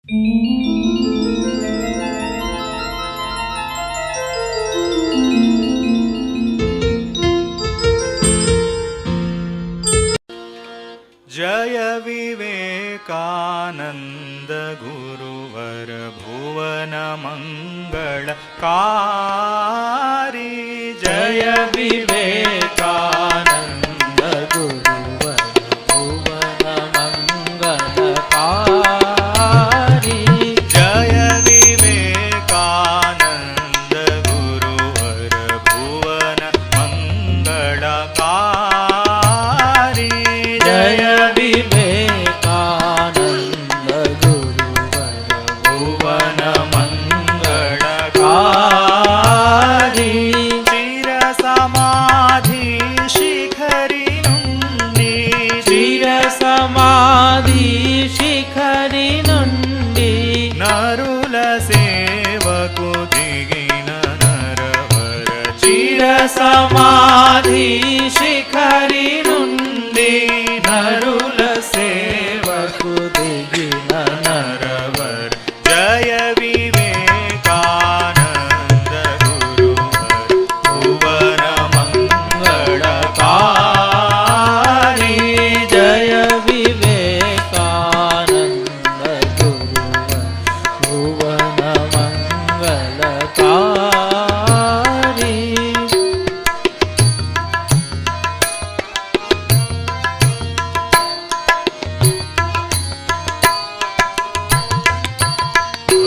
जय विवेकानंद गुरुवर भुवन मंगलकारी। जय विवेकानंद गुरुवर भुवन मंगलकारी। जय विवेकानंद गुरुवर भुवन मंगलकारी। जय विवेकानंद गुरुवर भुवन मंगलकारी। चिर समाधि शिखरि नुंडी। चिर समाधि शिखरि नुंडी। नरुल सेवकु दिगिन नरवर। चिर समाधि शिखरि नुंडी। नरुल सेवकु दिगिन नरवर। जय विवेकानंद गुरुवर भुवन मंगलकारी। जय विवेकानंद गुरुवर भुवन मंगलकारी।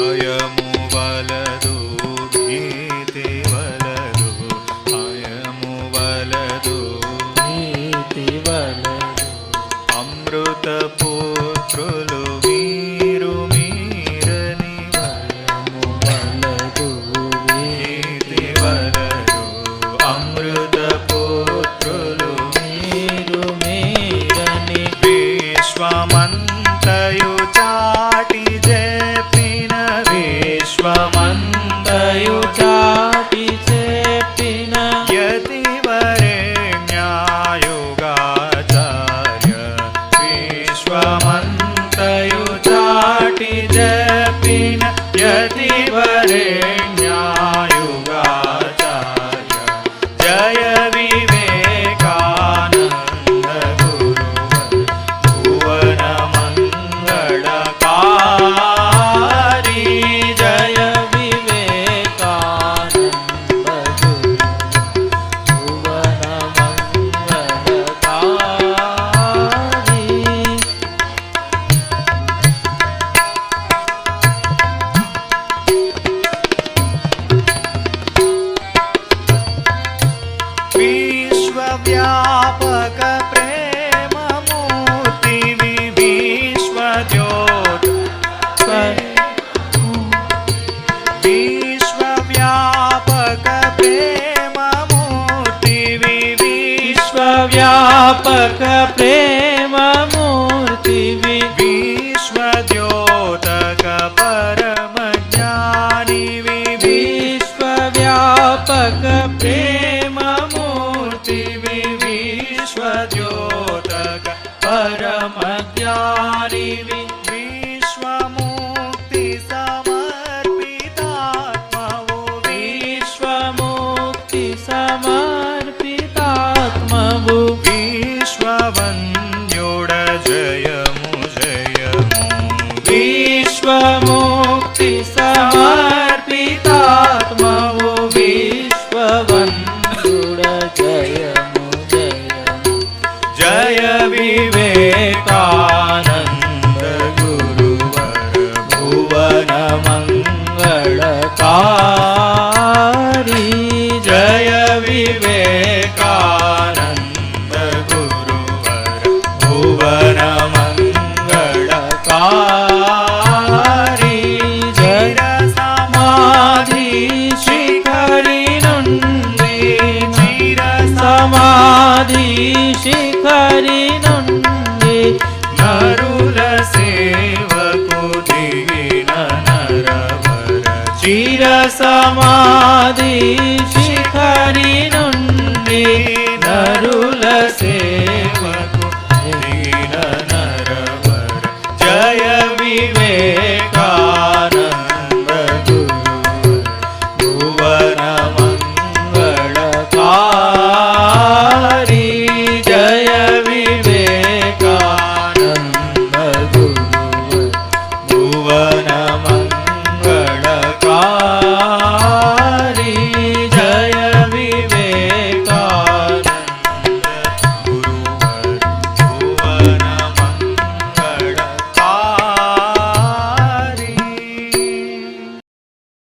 అయము వలదు భీతి వలదు। అయము వలదు భీతి వలదు। అమృత పుత్రులు మీరు మీరని। అయము వలదు భీతి వలదు। అమృత పుత్రులు మీరు మీరని। విశ్వమంతయు చాటి చెప్పిన। విశ్వమంతయు చాటి చెప్పిన। యతివరేణ్యాయుగాచార్య। విశ్వమంతయు చాటి చెప్పిన। యతివరేణ్యాయుగాచార్య। జయ వివేకానంద గురువర్ భువన మంగళकारी। जय विवेकानंद गुरुवर भुवन मंगलकारी। विश्वव्यापक प्रेम मूर्ति विश्वज्योत। विश्वव्यापक प्रेम मूर्ति विश्वव्यापक प्रेम मूर्ति विश्वज्योतक परम ज्ञानी। विश्वव्यापक प्रेम मूर्ति विश्वज्योतक परम ज्ञानी। विश्वमुक्ति समर्पितात्मवो। विश्वमुक्ति समर्पितात्मवो। विश्ववन्द्योड जयमु जयमु। विश्वमुक्ति समर्पितात्मवो। विश्ववन्द्योड जयमु जयमु। जय विवेकानंद गुरुवर भुवन मंगलकारी। जय विवेकानंद गुरुवर भुवन मंगलकारी। चिर समाधि शिखरि नुंडी। चिर समाधि शिखरि नुंडी। नरुल सेवकु दिगिन नरवर। चिर समाधि शिखरि नुंडी। नरुल